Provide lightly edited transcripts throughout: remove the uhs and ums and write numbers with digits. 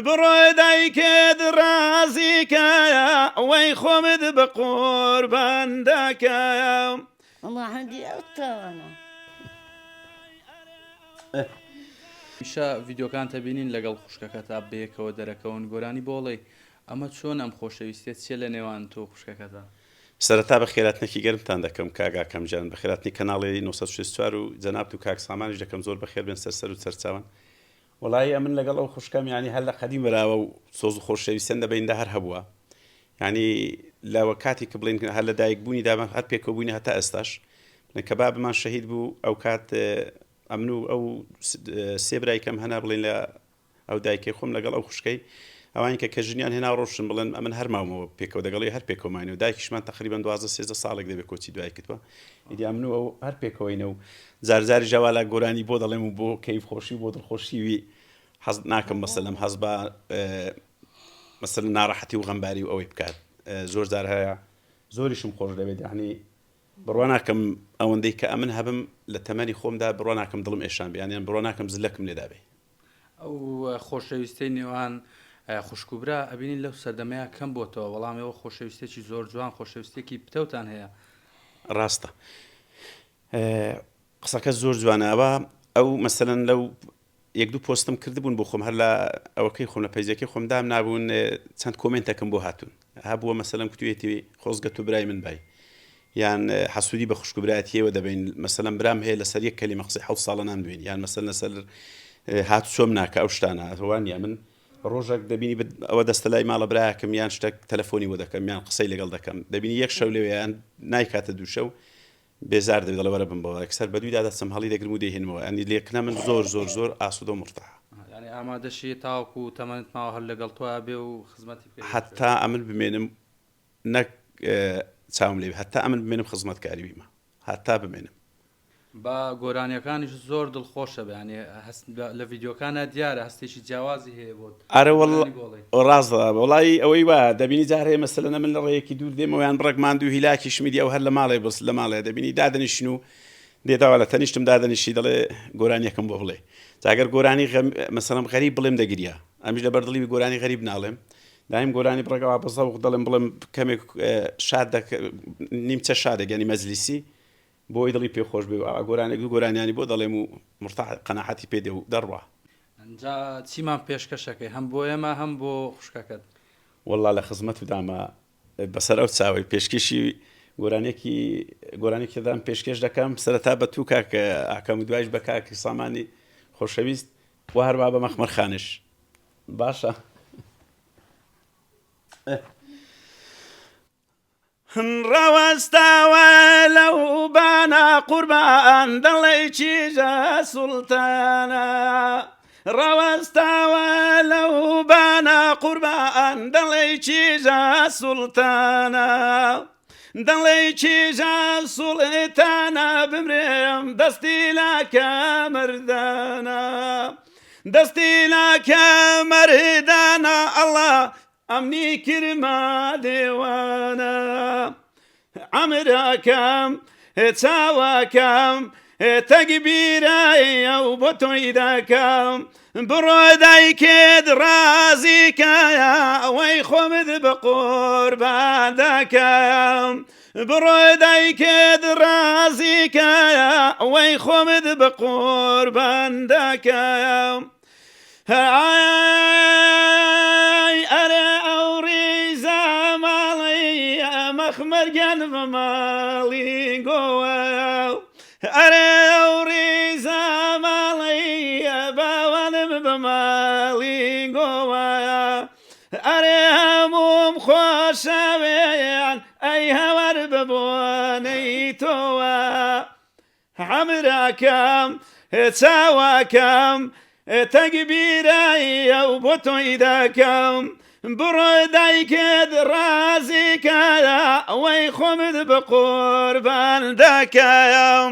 بڕۆی دایکێت ڕازیکایە ئەوەی خۆمت بە قوربان دەکەم. والله عندي أوتانا میشە ڤیددیۆکانتە بینین لەگەڵ خوشکەکە تا بەیەکەوە دەرەکەون گۆرانی بۆڵێ ئەمە چۆن ئەم خۆشەویستێت چێ لە نێوان تۆ خوشکەکەدا؟ سەرەتا بە خێراتنێکی گەرمتان دەکەم کاگاکەم جان بە خێراتنی کەناڵی 964 و جەنابەت و کاک سامانیش دەکەم زۆر بەخێر بێن سەر و سەرچاوان. وڵی ئەمن لەگەڵ ئەو خوشکەم ینی هەر لە قەدیم وراوە و سۆز و خۆشەویستیان دەبیندا هەر هەبووە، ینی لەوە کاتی کە بڵین هەر لە دایک بوونی دابان هەر پێکەوەبوونی هەتا ئێستاش کە بابمان شەهید بوو ئەو کات ئەمن و ئەو سێ برایکەم هەنا بڵین لە ئەو دایکی خۆم لەگەڵ ئەو خوشکەی ئەوانی کە ژنیان هێنا ڕۆشن بڵێن ئەمن هەر ماوەوە پێکەوە دەگەڵی هەر پێکۆمانی و دایکیشمان تقریبان 12 ساڵێک دەبێت کۆچی دوای کردوە ئیدی ئەمن و ئەو هەر پێکەوەینە و زارزاری ژەوالا گۆرانی بۆ دەڵێم و بۆ کەیف خۆشی بۆ دڵخۆشیوی حەز ناکەم مەسەلەم حەز بە مەسەلەن ناڕەحەتی و غەمباری و ئەوەی بکات زۆر جار هەیە زۆریشم خۆش دەبێت یعنی بڕوا ناکەم ئەوەندەی کە ئەمن هەبم لە تەمەنی خۆمدا بڕوا ناکەم دڵم ئێشان بیانیان بڕوا ناکەم زلەکم لێدا بێ. ئەو خۆشەویستەی نێوان خوشکوبرا ئەبینین لەو سەردەمەیە کەم بۆتەوە وەڵامەوە خۆشەویستێکی زۆر جوان خۆشەویستێکی پتەوتان هەیە. ڕاستە قسەکە زۆر جوانەوە ئەو مەسەلەن لەو یەک دوو پۆستم کردبوون بۆ خۆم هەر لە ئەوەکەی خۆم لە پەیزەکەی خۆمدام نابوون چەند کۆمنتەکەم بۆ هاتوون هەبووە مەسەلەن کوتوێتی خۆزگەت و برای من بای یان حەسوودی بە خوشکوبرایەتیەوە دەبین مەسەلەن برام هەیە لەسەر یەک کەلیمە قسەی 7 ساڵە نامدوین یان مەسەلەن لەسەر هات چۆم ناکە ئەو شتانە هەوان یا من ڕۆژێک دەبینی ئەوە دەستە لای ماڵە برایەکەم یان شتێک تەلەفۆنی بۆ دەکەم یان قسەی لەگەڵ دەکەم دەبینی یەک شەو لەوێیان نایکاتە دوو شەو بێزار دەبێت دەڵێوەرە بم بەوە ئەکسەر بە دوویدا دەچم هەڵی دەگرم و دەهێنمەوە ئەنی لێکنا من زۆر زۆر زۆر ئاسوودە و مرتاح ینی ئامادەشی تاوەکو و تەمەنت ماوە هەر لەگەڵ تۆ بێ و خزمەتی پێ حتا ئەمن بمێنم نەک چاوم لێ هەتا ئەمن بمێنم خزمەتکاری بیمە هەتا بمێنم بە گۆرانیەکانیش زۆر دڵخۆشە بەیانێ لە ڤیددیۆکانە دیارە هەستێکی جیاوازی هەیە بۆت ئارە ڕاستە وڵی ئەوەی وا دەبینی جارەیە مەسەلەنە من لە ڕێیەکی دوور دێمەوەیان بڕێکمان دوو هیلاکی شمیدی ئەو هەر لە ماڵێ بەس لە ماڵێ دەبینی دادەنیشن و دێتاوە لە تەنیشتم دادەنیشی دەڵێ گۆرانیەکەم بۆ بڵێ جاگەر گۆرانی مەسەلەم غەریب بڵێم دەگریا ئەمیش لە بەردڵی گۆرانی غەریب ناڵێم دایم گۆرانی بڕێکەوە بەزەوق دەڵێم بڵێم کەمێک شاد نیمچە شادێک ینی مەجلیسی بۆی دڵی پێخۆش بێ گۆرانێک دوو گۆرانیانی بۆ دەڵێم و مرتاح قەناحەتی پێدێ و دەڕوا. ئەنجا چیمان پێشکەشەکەی هەم بۆ ئێمە هەم بۆ خوشکەکەت؟ والله لە خزمەت و دامە بەسەر ئەو چاوی پێشکەشی گۆرانێکی دام پێشکەش دەکەم سەرەتا بە تو کاکە ئاکەم و دوایش بە کاکی سامانی خۆشەویست و هەروە بە مەخمەر خانش باشە. ڕەوەستاوە لەو بانە قوربان دڵی چیژە سوڵتانە ڕەوەستاوە لەو بانە قوربان دڵی چیژە سوڵتانە دڵی چیژە سوڵتانە بمرێم دەستی لاکە مردانە دەستی لاکە مردانە ئەڵڵا ئەمنی کرما دێوانە ئەمراکەم چاواکەم تەکبیرایە و بۆ تۆی دەکەم بڕۆ دایکێت ڕازیکایە ئەوەی خۆمت بە قوربان دەکەم بڕۆ دایکێت ڕازیکایە ئەوەی خۆمت بە قوربان دەکەم ئەرێ ئەو ڕیزە ماڵی مەخمەرگیان بە ماڵی گۆوە ئەرێ ئەو ڕیزە ماڵی باوانم بە ماڵی گۆوە ئەرێ هەموم خۆشەوێیان ئەی هەوەر ببوونەی تۆوە حەمراکەم چاواکەم تەکبیرایە و بۆ تۆی دەکەم بڕۆ دایکێت ڕازیکایە ئەوەی خۆمت بە قوربان دەکەم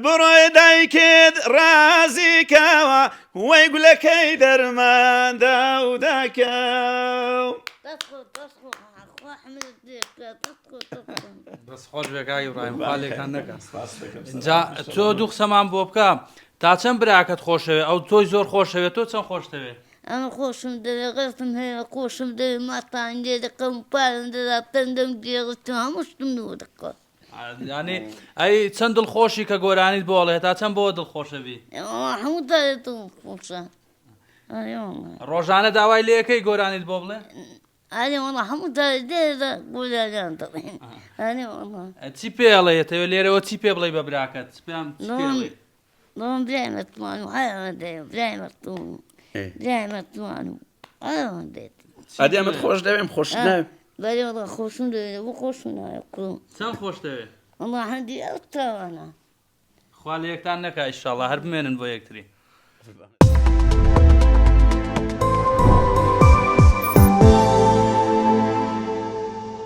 بڕۆ دایکێت ڕازیکەوە وەی گولەکەی دەرماندا و دەکەم. بەس خۆش بێکای ئیبراهیم خاڵێکان نەکە اینجا تۆ دوو قسەمان بۆ بکە تا چەند براکەت خۆشەوێ ئەو تۆی زۆر خۆشەوێت تۆ چەند خۆشتەوێت؟ ئەمە خۆشم دەوێ غێزم هەیە خۆشم دەوێ ماتان لێ دەکەم پارم دەدا پەندەم گێڕتم هەموو شتم نوو دەکەم ینی ئەی چەند دڵخۆشی کە گۆرانیت بۆڵێ هێتا چەند بۆ دڵخۆشەوی هەموو دارێتم خۆشە ڕۆژانە داوای لەکەی گۆرانیت بۆ بڵێ ئەێ وڵە هەموو دارێت دێدا بۆلاگان دەڵێن ئەێ وڵە چی پێڵێتەوە لێرەوە چی پێ بڵێ بە براکەت پێم دڵم برایمەتوان و هەیەوە دێ برایمەتوان برایمەتوان و هەیەوە دێت ئەدی ئەمەت خۆش دەوێم خۆش ناوێ بەێ وڵە خۆشم دەوێت بۆ خۆشم نایە کوڵم چەند خۆش دەوێ وڵە هەندی ئەو تاوانە خوا لە یەکتان نەکە ئیشەڵڵا هەر بمێنن بۆ یەکتری